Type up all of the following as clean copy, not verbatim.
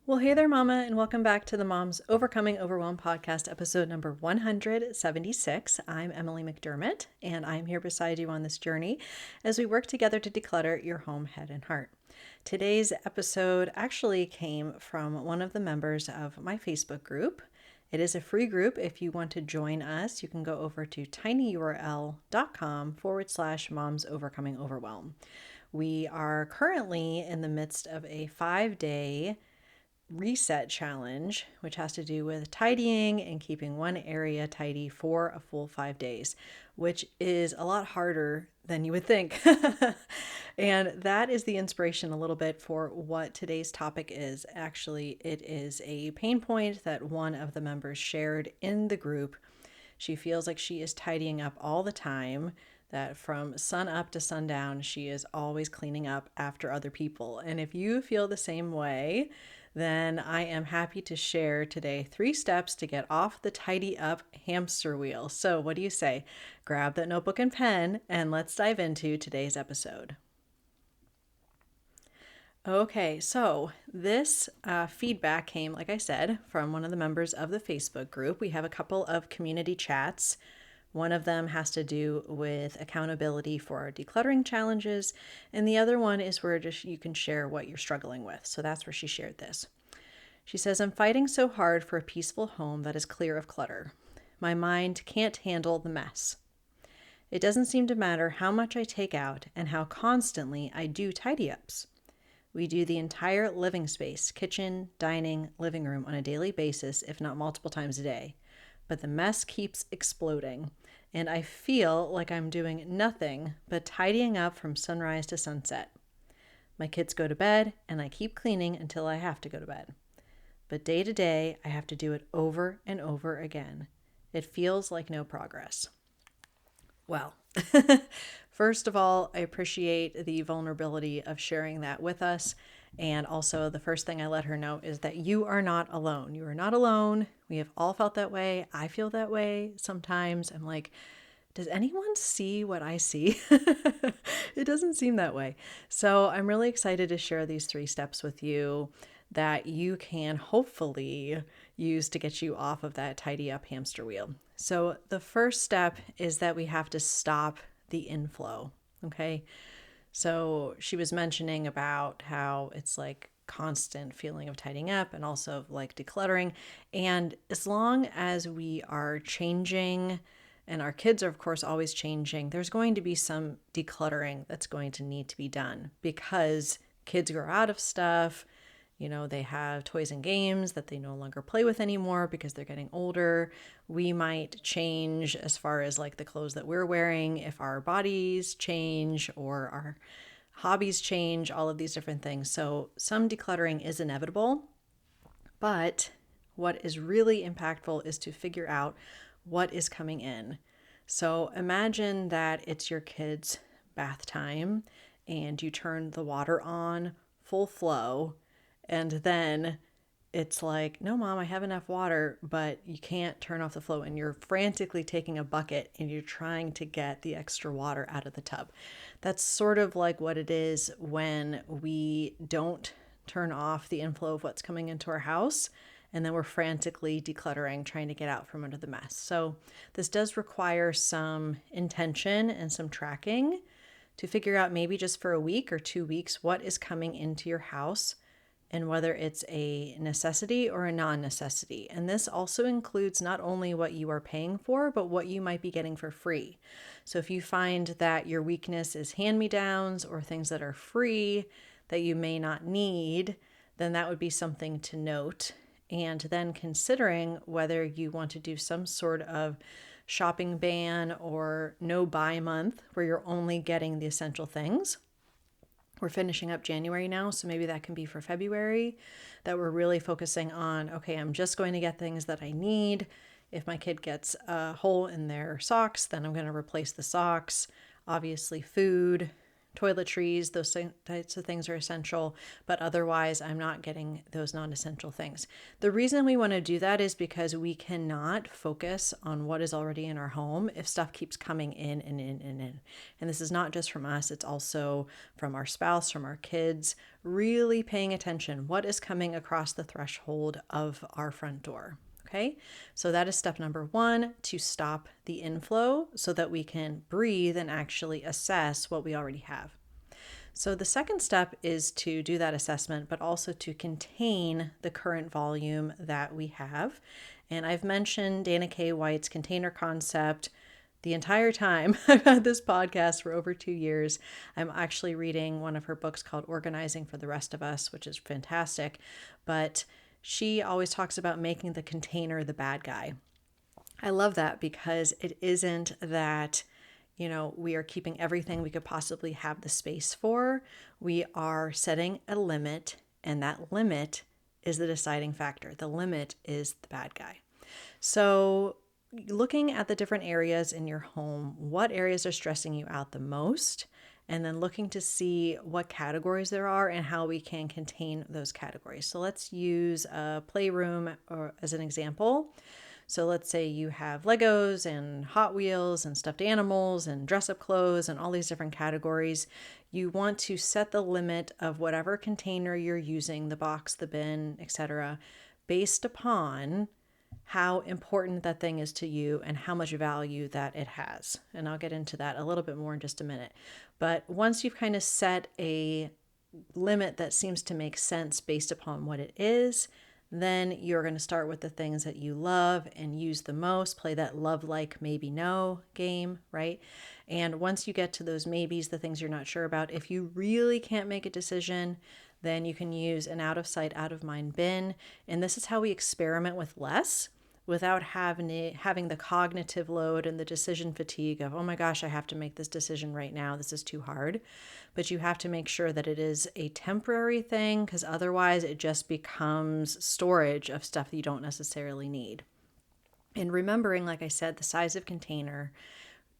Well, hey there, Mama, and welcome back to the Moms Overcoming Overwhelm podcast, episode number 176. I'm Emily McDermott, and I'm here beside you on this journey as we work together to declutter your home, head, and heart. Today's episode actually came from one of the members of my Facebook group. It is a free group. If you want to join us, you can go over to tinyurl.com/moms overcoming overwhelm. We are currently in the midst of a 5-day reset challenge, which has to do with tidying and keeping one area tidy for a full 5 days, which is a lot harder than you would think. And that is the inspiration a little bit for what today's topic is. Actually, it is a pain point that one of the members shared in the group. She feels like she is tidying up all the time, that from sun up to sundown, she is always cleaning up after other people. And if you feel the same way, then I am happy to share today 3 steps to get off the tidy up hamster wheel. So, what do you say? Grab that notebook and pen, and let's dive into today's episode. Okay, so this feedback came, like I said, from one of the members of the Facebook group. We have a couple of community chats. One of them has to do with accountability for our decluttering challenges, and the other one is where just you can share what you're struggling with. So that's where she shared this. She says, I'm fighting so hard for a peaceful home that is clear of clutter. My mind can't handle the mess. It doesn't seem to matter how much I take out and how constantly I do tidy-ups. We do the entire living space, kitchen, dining, living room on a daily basis, if not multiple times a day. But the mess keeps exploding, and I feel like I'm doing nothing but tidying up from sunrise to sunset. My kids go to bed, and I keep cleaning until I have to go to bed. But day to day, I have to do it over and over again. It feels like no progress. Well, first of all, I appreciate the vulnerability of sharing that with us. And also, the first thing I let her know is that you are not alone. You are not alone. We have all felt that way. I feel that way sometimes. I'm like, does anyone see what I see? It doesn't seem that way. So I'm really excited to share these 3 steps with you that you can hopefully use to get you off of that tidy up hamster wheel. So the first step is that we have to stop the inflow. Okay. So she was mentioning about how it's like constant feeling of tidying up and also like decluttering. And as long as we are changing, and our kids are, of course, always changing, there's going to be some decluttering that's going to need to be done because kids grow out of stuff. You know, they have toys and games that they no longer play with anymore because they're getting older. We might change as far as like the clothes that we're wearing if our bodies change or our hobbies change, all of these different things. So some decluttering is inevitable, but what is really impactful is to figure out what is coming in. So imagine that it's your kids' bath time and you turn the water on full flow. And then it's like, no, Mom, I have enough water, but you can't turn off the flow. And you're frantically taking a bucket and you're trying to get the extra water out of the tub. That's sort of like what it is when we don't turn off the inflow of what's coming into our house. And then we're frantically decluttering, trying to get out from under the mess. So this does require some intention and some tracking to figure out maybe just for a week or 2 weeks what is coming into your house and whether it's a necessity or a non-necessity. And this also includes not only what you are paying for, but what you might be getting for free. So if you find that your weakness is hand-me-downs or things that are free that you may not need, then that would be something to note. And then considering whether you want to do some sort of shopping ban or no buy month where you're only getting the essential things. We're finishing up January now, so maybe that can be for February, that we're really focusing on, okay, I'm just going to get things that I need. If my kid gets a hole in their socks, then I'm going to replace the socks. Obviously, food, toiletries, those types of things are essential, but otherwise I'm not getting those non-essential things. The reason we want to do that is because we cannot focus on what is already in our home if stuff keeps coming in and in and in. And this is not just from us, it's also from our spouse, from our kids, really paying attention. What is coming across the threshold of our front door? Okay, so that is step number one, to stop the inflow so that we can breathe and actually assess what we already have. So the second step is to do that assessment, but also to contain the current volume that we have. And I've mentioned Dana K. White's container concept the entire time I've had this podcast for over 2 years. I'm actually reading one of her books called Organizing for the Rest of Us, which is fantastic. But she always talks about making the container the bad guy. I love that because it isn't that, we are keeping everything we could possibly have the space for. We are setting a limit, and that limit is the deciding factor. The limit is the bad guy. So looking at the different areas in your home, what areas are stressing you out the most? And then looking to see what categories there are and how we can contain those categories. So let's use a playroom as an example. So let's say you have Legos and Hot Wheels and stuffed animals and dress-up clothes and all these different categories. You want to set the limit of whatever container you're using, the box, the bin, etc., based upon how important that thing is to you and how much value that it has. And I'll get into that a little bit more in just a minute. But once you've kind of set a limit that seems to make sense based upon what it is, then you're going to start with the things that you love and use the most. Play that love, like, maybe, no game, right? And once you get to those maybes, the things you're not sure about, if you really can't make a decision, then you can use an out of sight, out of mind bin. And this is how we experiment with less without having the cognitive load and the decision fatigue of, oh my gosh, I have to make this decision right now. This is too hard. But you have to make sure that it is a temporary thing, because otherwise it just becomes storage of stuff that you don't necessarily need. And remembering, like I said, the size of container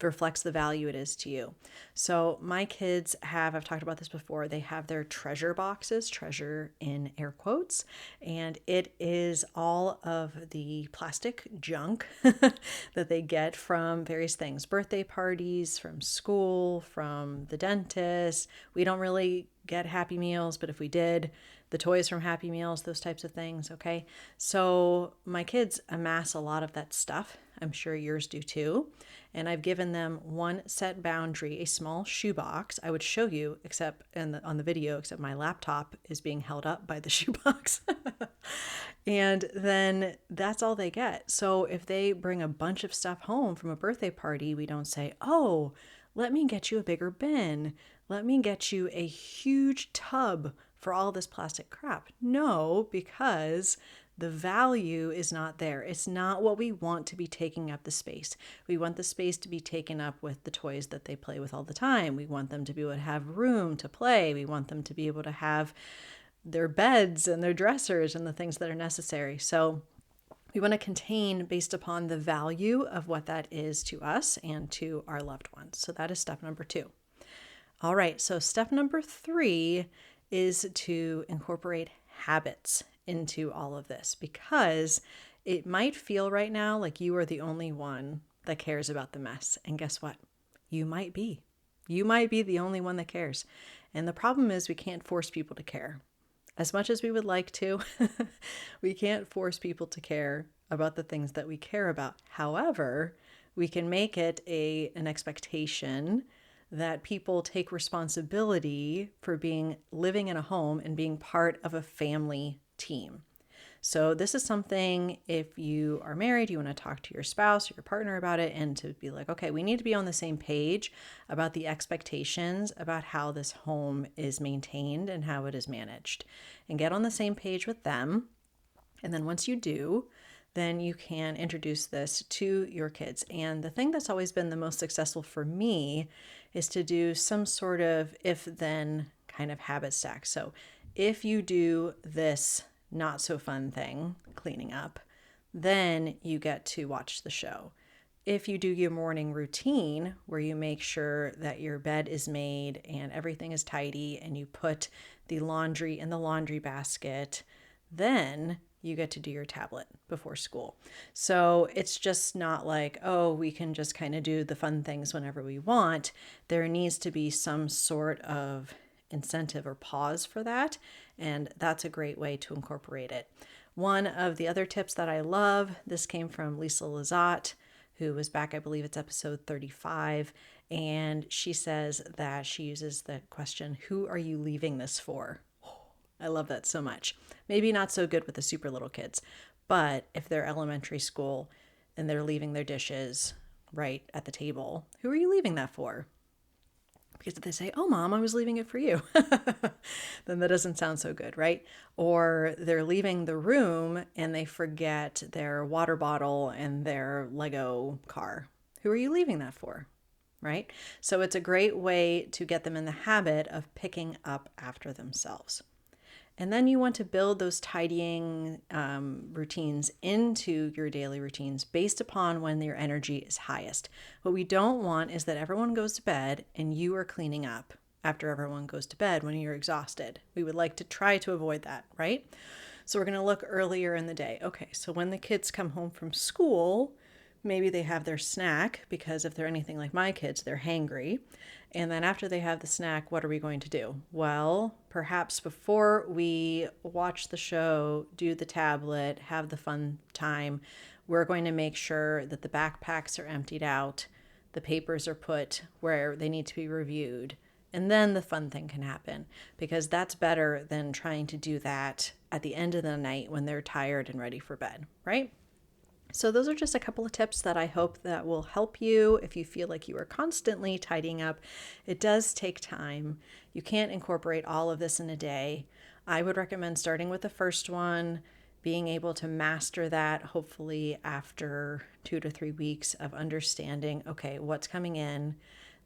reflects the value it is to you. So my kids I've talked about this before, they have their treasure boxes, treasure in air quotes, and it is all of the plastic junk that they get from various things, birthday parties, from school, from the dentist. We don't really get Happy Meals, but if we did, the toys from Happy Meals, those types of things, okay? So my kids amass a lot of that stuff. I'm sure yours do too. And I've given them one set boundary, a small shoebox. I would show you, except on the video, except my laptop is being held up by the shoebox. And then that's all they get. So if they bring a bunch of stuff home from a birthday party, we don't say, oh, let me get you a bigger bin. Let me get you a huge tub for all this plastic crap. No, because the value is not there. It's not what we want to be taking up the space. We want the space to be taken up with the toys that they play with all the time. We want them to be able to have room to play. We want them to be able to have their beds and their dressers and the things that are necessary. So we want to contain based upon the value of what that is to us and to our loved ones. So that is step number 2. All right, so step number 3 is to incorporate habits into all of this, because it might feel right now like you are the only one that cares about the mess. And guess what? You might be. You might be the only one that cares. And the problem is we can't force people to care. As much as we would like to, we can't force people to care about the things that we care about. However, we can make it an expectation that people take responsibility for living in a home and being part of a family team. So this is something, if you are married, you want to talk to your spouse or your partner about it, and to be like, okay, we need to be on the same page about the expectations about how this home is maintained and how it is managed, and get on the same page with them. And then once you do, then you can introduce this to your kids. And the thing that's always been the most successful for me is to do some sort of if-then kind of habit stack. So if you do this not so fun thing, cleaning up, then you get to watch the show. if you do your morning routine where you make sure that your bed is made and everything is tidy and you put the laundry in the laundry basket, then you get to do your tablet before school. So it's just not like, oh, we can just kind of do the fun things whenever we want. There needs to be some sort of incentive or pause for that. And that's a great way to incorporate it. One of the other tips that I love, this came from Lisa Lazat, who was back, I believe it's episode 35. And she says that she uses the question, who are you leaving this for? I love that so much. Maybe not so good with the super little kids, but if they're elementary school and they're leaving their dishes right at the table, who are you leaving that for? Because if they say, oh, mom, I was leaving it for you, then that doesn't sound so good, right? Or they're leaving the room and they forget their water bottle and their Lego car. Who are you leaving that for? Right? So it's a great way to get them in the habit of picking up after themselves. And then you want to build those tidying routines into your daily routines based upon when your energy is highest. What we don't want is that everyone goes to bed and you are cleaning up after everyone goes to bed when you're exhausted. We would like to try to avoid that, right? So we're going to look earlier in the day. Okay, so when the kids come home from school, maybe they have their snack because if they're anything like my kids, they're hangry. And then after they have the snack, what are we going to do? Well, perhaps before we watch the show, do the tablet, have the fun time, we're going to make sure that the backpacks are emptied out, the papers are put where they need to be reviewed, and then the fun thing can happen, because that's better than trying to do that at the end of the night when they're tired and ready for bed, right? So those are just a couple of tips that I hope that will help you if you feel like you are constantly tidying up. It does take time. You can't incorporate all of this in a day. I would recommend starting with the first one, being able to master that hopefully after 2 to 3 weeks of understanding, okay, what's coming in.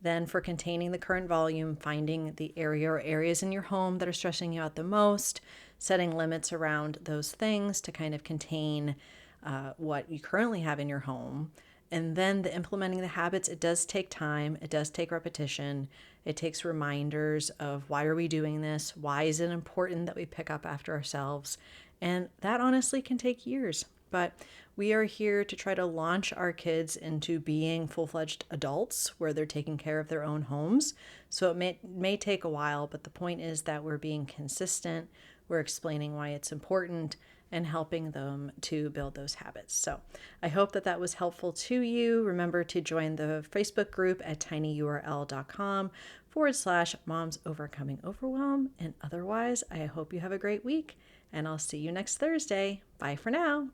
Then for containing the current volume, finding the area or areas in your home that are stressing you out the most, setting limits around those things to kind of contain what you currently have in your home. And then the implementing the habits, it does take time. It does take repetition. It takes reminders of why are we doing this? Why is it important that we pick up after ourselves? And that honestly can take years. But we are here to try to launch our kids into being full-fledged adults where they're taking care of their own homes. So it may take a while, but the point is that we're being consistent. We're explaining why it's important and helping them to build those habits. So I hope that that was helpful to you. Remember to join the Facebook group at tinyurl.com/moms overcoming overwhelm. And otherwise, I hope you have a great week and I'll see you next Thursday. Bye for now.